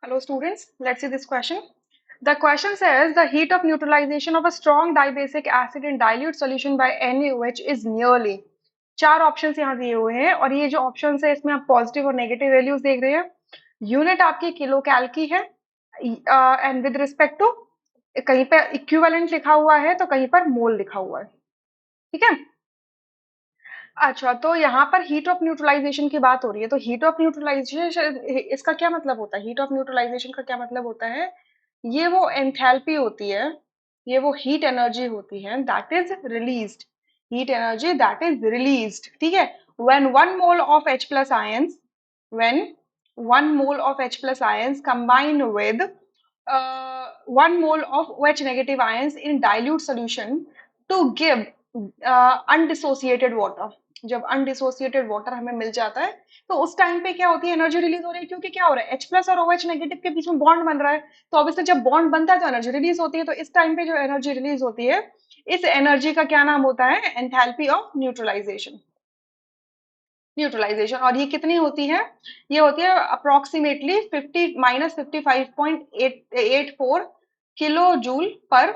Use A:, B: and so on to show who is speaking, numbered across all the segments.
A: Hello students, let's see this question. The question says the heat of neutralization of a strong dibasic acid in dilute solution by NaOH is nearly. चार options यहाँ दिए हुए हैं और ये जो options है इसमें आप पॉजिटिव और नेगेटिव वैल्यूज देख रहे हैं। यूनिट आपकी किलो कैल की है एंड विद रिस्पेक्ट टू कहीं पे इक्विवेलेंट लिखा हुआ है तो कहीं पर मोल लिखा हुआ है। ठीक है। अच्छा, तो यहाँ पर हीट ऑफ न्यूट्रलाइजेशन की बात हो रही है, तो हीट ऑफ न्यूट्रलाइजेशन इसका क्या मतलब होता है? हीट ऑफ न्यूट्रलाइजेशन का क्या मतलब होता है? ये वो एंथैल्पी होती है, ये वो हीट एनर्जी होती है that is released, heat energy that is released. ठीक है। When one mole of H plus ions, when one mole of H plus ions combine with one mole of OH negative ions in dilute solution to give undissociated water. जब undissociated water हमें मिल जाता है तो उस time पे क्या होती है, एनर्जी रिलीज हो रही है, क्योंकि क्या हो रहा है, H प्लस और OH नेगेटिव के बीच में बॉन्ड बन रहा है। तो ऑब्वियसली जब बॉन्ड बनता है तो एनर्जी रिलीज होती है, तो इस टाइम पे जो एनर्जी रिलीज होती है इस एनर्जी का क्या नाम होता है? Enthalpy of neutralisation. न्यूट्रलाइजेशन, और ये कितनी होती है? ये होती है अप्रोक्सीमेटली 50 माइनस 55.84 किलो जूल पर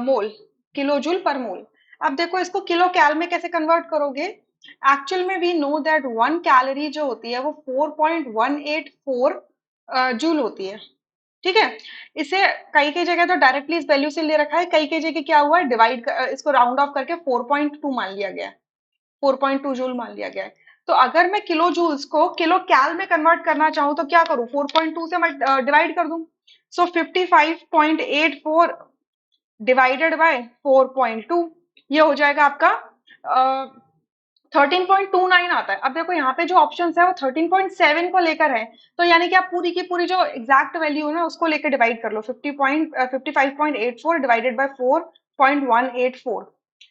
A: मोल, किलो जूल पर मोल। अब देखो इसको किलो कैल में कैसे कन्वर्ट करोगे? एक्चुअल में we know that one calorie जो होती है वो 4.184 जूल होती है। ठीक है। इसे कई कई जगह तो डायरेक्टली इस वैल्यू से ले रखा है, कई कई जगह क्या हुआ है, डिवाइड इसको राउंड ऑफ करके 4.2 मान लिया गया है, 4.2 जूल मान लिया गया है। तो अगर मैं किलो जूल्स को किलो कैल में कन्वर्ट करना चाहूँ तो क्या करूँ? 4.2 से मैं डिवाइड कर दूं। सो 55.84 डिवाइडेड बाय 4.2, ये हो जाएगा आपका 13.29 आता है। अब देखो यहाँ पे जो ऑप्शन है वो 13.7 को लेकर है, तो यानी कि आप पूरी की पूरी जो एग्जैक्ट वैल्यू है ना उसको लेकर डिवाइड कर लो। 55.84 डिवाइडेड बाय 4.184,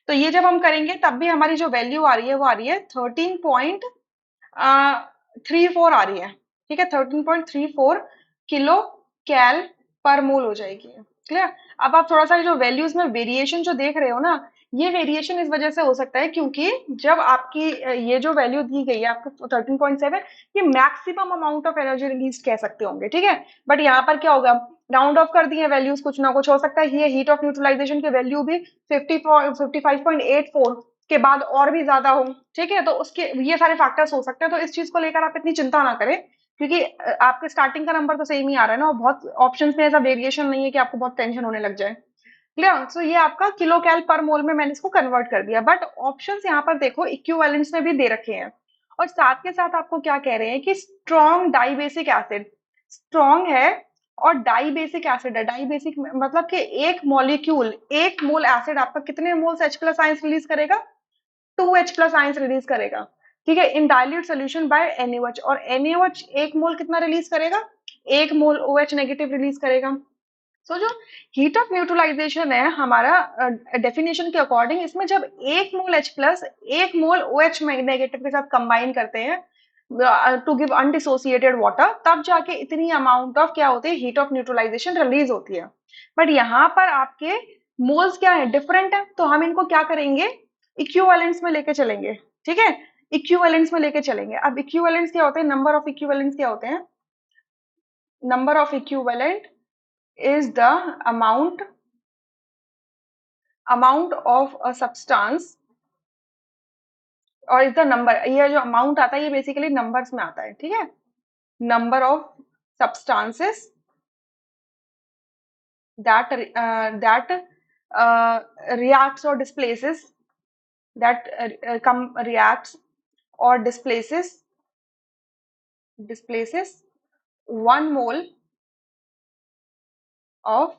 A: तो ये जब हम करेंगे तब भी हमारी जो वैल्यू आ रही है वो आ रही है 13.34 आ रही है। ठीक है, 13.34 किलो कैल पर मोल हो जाएगी। क्लियर? अब आप थोड़ा सा जो वैल्यूज में वेरिएशन जो देख रहे हो ना, ये वेरिएशन इस वजह से हो सकता है क्योंकि जब आपकी ये जो वैल्यू दी गई है आपको 13.7, ये maximum amount of energy release कह सकते होंगे। ठीक है। बट यहाँ पर क्या होगा, राउंड ऑफ कर दिए वैल्यूज, कुछ ना कुछ हो सकता है ये हीट ऑफ न्यूट्रलाइजेशन की वैल्यू भी 55.84 के बाद और भी ज्यादा हो। ठीक है, तो उसके ये सारे फैक्टर्स हो सकते हैं, तो इस चीज को लेकर आप इतनी चिंता ना करें, क्योंकि आपके स्टार्टिंग का नंबर तो सेम ही आ रहा है ना, और बहुत ऑप्शंस में ऐसा वेरिएशन नहीं है कि आपको बहुत टेंशन होने लग जाए। क्लियर? सो ये आपका किलो कैल पर मोल में मैंने इसको कन्वर्ट कर दिया, बट ऑप्शंस यहाँ पर देखो इक्विवेलेंट्स में भी दे रखे हैं, और साथ के साथ आपको क्या कह रहे हैं कि स्ट्रॉन्ग डाइबेसिक एसिड, स्ट्रॉन्ग है और डाइबेसिक एसिड है। डाइबेसिक मतलब कि एक मॉलिक्यूल, एक मोल एसिड आपका कितने moles H plus ions release करेगा? 2H प्लस आयंस रिलीज करेगा। ठीक है, इन डाइल्यूट सोल्यूशन बाय NaOH, और NaOH एक मोल कितना रिलीज करेगा? एक मोल OH नेगेटिव रिलीज करेगा। सो जो हीट ऑफ न्यूट्रलाइजेशन है हमारा डेफिनेशन के अकॉर्डिंग, इसमें जब एक मोल H प्लस एक मोल OH नेगेटिव के साथ कंबाइन करते हैं टू गिव अनडिसोसिएटेड वाटर, तब जाके इतनी अमाउंट ऑफ क्या होती है, हीट ऑफ न्यूट्रलाइजेशन रिलीज होती है। बट यहाँ पर आपके मोल्स क्या है, डिफरेंट है, तो हम इनको क्या करेंगे, इक्विवेलेंट्स में लेके चलेंगे। ठीक है, इक्विवेलेंट्स में लेके चलेंगे। अब इक्विवेलेंट्स क्या होते हैं, नंबर ऑफ इक्विवेलेंट्स क्या होते हैं? Number of equivalent is the amount of a substance, और इज द नंबर, ये जो अमाउंट आता है ये बेसिकली नंबर्स में आता है। ठीक है, number of substances that reacts or displaces, that reacts or displaces 1 mole of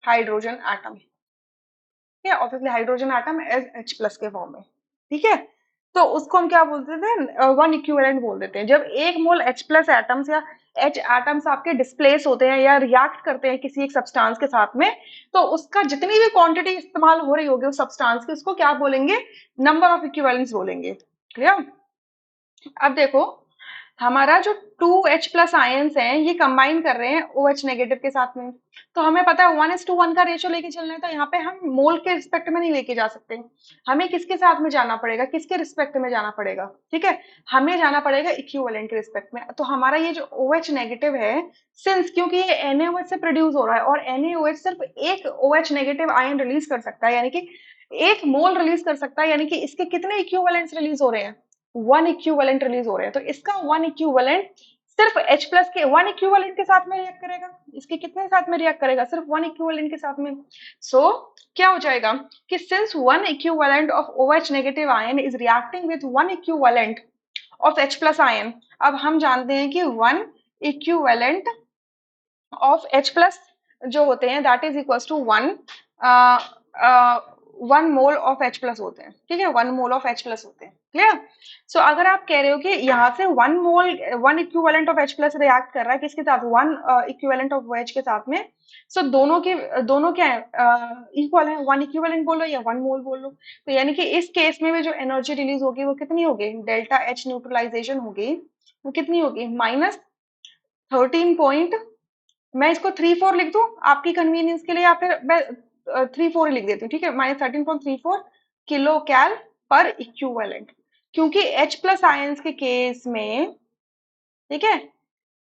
A: hydrogen atom। ठीक है, obviously hydrogen atom as H plus के फॉर्म में। ठीक है, तो उसको हम क्या बोलते थे, वन इक्विवेलेंट बोल देते हैं। जब एक मोल H प्लस एटम्स या H एटम्स आपके डिस्प्लेस होते हैं या रिएक्ट करते हैं किसी एक सब्सटेंस के साथ में, तो उसका जितनी भी क्वांटिटी इस्तेमाल हो रही होगी उस सब्सटेंस की, उसको क्या बोलेंगे, नंबर ऑफ इक्विवेलेंट्स बोलेंगे। क्लियर? अब देखो हमारा जो 2H+ आयंस हैं ये कंबाइन कर रहे हैं OH नेगेटिव के साथ में। तो हमें पता है 1:1 का रेशियो लेके चलना है, तो यहाँ पे हम मोल के रिस्पेक्ट में नहीं लेके जा सकते। हमें किसके साथ में जाना पड़ेगा, किसके रिस्पेक्ट में जाना पड़ेगा, ठीक है, हमें जाना पड़ेगा इक्विवेलेंट के रिस्पेक्ट में। तो हमारा ये जो OH नेगेटिव है, सिंस क्योंकि ये NaOH से प्रोड्यूस हो रहा है और NaOH सिर्फ एक OH नेगेटिव आयन रिलीज कर सकता है, यानी कि एक मोल रिलीज कर सकता है, यानी कि इसके कितने इक्विवेलेंट्स रिलीज हो रहे हैं, 1 इक्विवेलेंट रिलीज हो रहे हैं। तो इसका 1 इक्विवेलेंट सिर्फ H+ के 1 इक्विवेलेंट के साथ में रिएक्ट करेगा, इसके कितने साथ में रिएक्ट करेगा, सिर्फ 1 इक्विवेलेंट के साथ में। सो क्या हो जाएगा कि since 1 equivalent of OH negative ion is reacting with 1 equivalent of H+ ion, अब हम जानते हैं कि 1 इक्विवेलेंट ऑफ H+ जो होते हैं that is equal to 1 mole of H+ होते हैं, ठीक है, 1 मोल ऑफ H+ होते हैं। क्लियर? सो अगर आप कह रहे हो कि यहाँ से 1 इक्विवेलेंट ऑफ H+ रिएक्ट कर रहा है किसके साथ, 1 इक्विवेलेंट ऑफ OH के साथ में, सो दोनों क्या है, इक्वल है, 1 इक्विवेलेंट बोलो या 1 मोल बोलो। तो यानी कि इस केस में भी जो एनर्जी रिलीज होगी वो कितनी होगी, डेल्टा H न्यूट्रलाइजेशन होगी, वो कितनी होगी, -13 मैं इसको 3-4 लिख दूं आपकी कन्वीनियंस के लिए, या फिर मैं 3-4 ही लिख देती हूँ, ठीक है, -13.34 किलो कैल पर इक्विवेलेंट, क्योंकि H+ आयंस के केस में, ठीक है,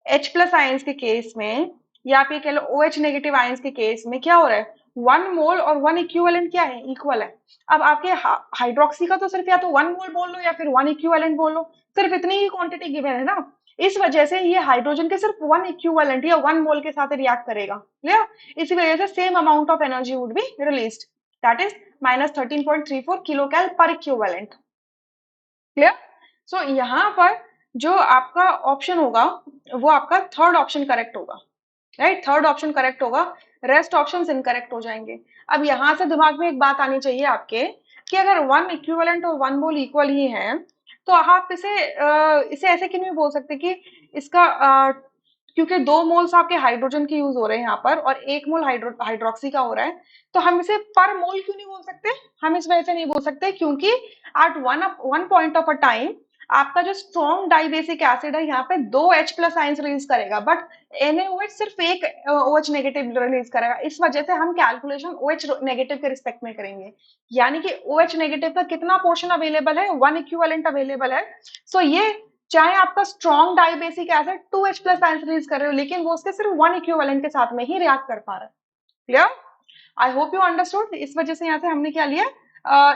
A: H+ आयंस के केस में, या आप ये कह लो OH नेगेटिव आयंस के केस में क्या हो रहा है, 1 मोल और 1 इक्विवेलेंट क्या है, इक्वल है। अब आपके हाइड्रोक्सी का तो सिर्फ या तो 1 मोल बोल लो या फिर 1 इक्विवेलेंट बोल लो, सिर्फ इतनी ही क्वांटिटी गिवन है ना, इस वजह से ये हाइड्रोजन के सिर्फ 1 इक्विवेलेंट या 1 मोल के साथ रिएक्ट करेगा। क्लियर? इसी वजह से same amount of energy would be released, that is -13.34 kilo cal per equivalent. Clear? सो यहाँ पर जो आपका ऑप्शन होगा वो आपका थर्ड ऑप्शन करेक्ट होगा, राइट, थर्ड ऑप्शन करेक्ट होगा, रेस्ट ऑप्शंस इनकरेक्ट हो जाएंगे। अब यहां से दिमाग में एक बात आनी चाहिए आपके कि अगर 1 इक्विवेलेंट और 1 मोल इक्वल ही है, तो आप इसे ऐसे क्यों नहीं बोल सकते कि इसका क्योंकि 2 मोल्स आपके हाइड्रोजन के यूज हो रहे हैं यहाँ पर और 1 मोल हाइड्रोक्सी का हो रहा है, तो हम इसे पर मोल क्यों नहीं बोल सकते, हम इस वजह से नहीं बोल सकते क्योंकि at one point of a time आपका जो स्ट्रॉन्ग डाइबेसिक एसिड है यहाँ पे 2 H+ आयंस रिलीज करेगा, बट NaOH सिर्फ एक OH नेगेटिव रिलीज करेगा। इस वजह से हम कैलकुलेशन OH नेगेटिव के रिस्पेक्ट में करेंगे, यानी कि OH नेगेटिव का कितना पोर्शन अवेलेबल है, 1 इक्विवेलेंट अवेलेबल है। सो ये चाहे आपका strong dibasic acid 2H+ ions release कर रहे हो, लेकिन वो उसके सिर्फ 1 इक्विवेलेंट के साथ में ही रिएक्ट कर पा रहा है। Clear? I hope you understood. इस वजह से यहाँ से हमने क्या लिया,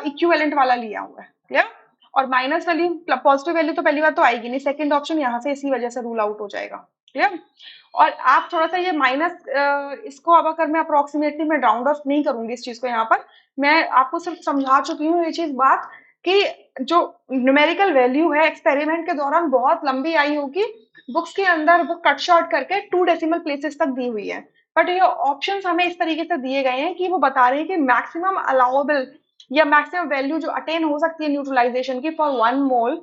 A: इक्विवेलेंट वाला लिया हुआ है। क्लियर? और माइनस वैल्यू पॉजिटिव वैल्यू तो पहली बार तो आएगी नहीं, सेकंड ऑप्शन यहाँ से इसी वजह से रूल आउट हो जाएगा। क्लियर? और आप थोड़ा सा ये माइनस इसको अब अगर मैं अप्रोक्सीमेटली मैं राउंड ऑफ नहीं करूंगी इस चीज को, यहाँ पर मैं आपको सिर्फ समझा चुकी हूँ ये चीज बात कि जो न्यूमेरिकल वैल्यू है एक्सपेरिमेंट के दौरान बहुत लंबी आई होगी, बुक्स के अंदर बुक कट शॉर्ट करके 2 डेसिमल प्लेसेस तक दी हुई है, बट ये ऑप्शंस हमें इस तरीके से दिए गए हैं कि वो बता रहे हैं कि मैक्सिमम अलाउेबल या मैक्सिमम वैल्यू जो अटेन हो सकती है न्यूट्रलाइजेशन की फॉर 1 मोल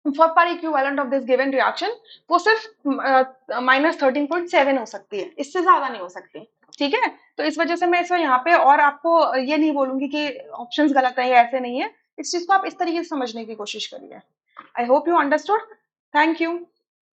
A: फॉर पर equivalent of this given reaction, वो सिर्फ -13.7 हो सकती है, इससे ज्यादा नहीं हो सकती। ठीक है, तो इस वजह से मैं इसको यहाँ पे और आपको ये नहीं बोलूंगी कि ऑप्शंस गलत है या ऐसे नहीं है, इस चीज को आप इस तरीके से समझने की कोशिश करिए। I hope you understood. Thank you.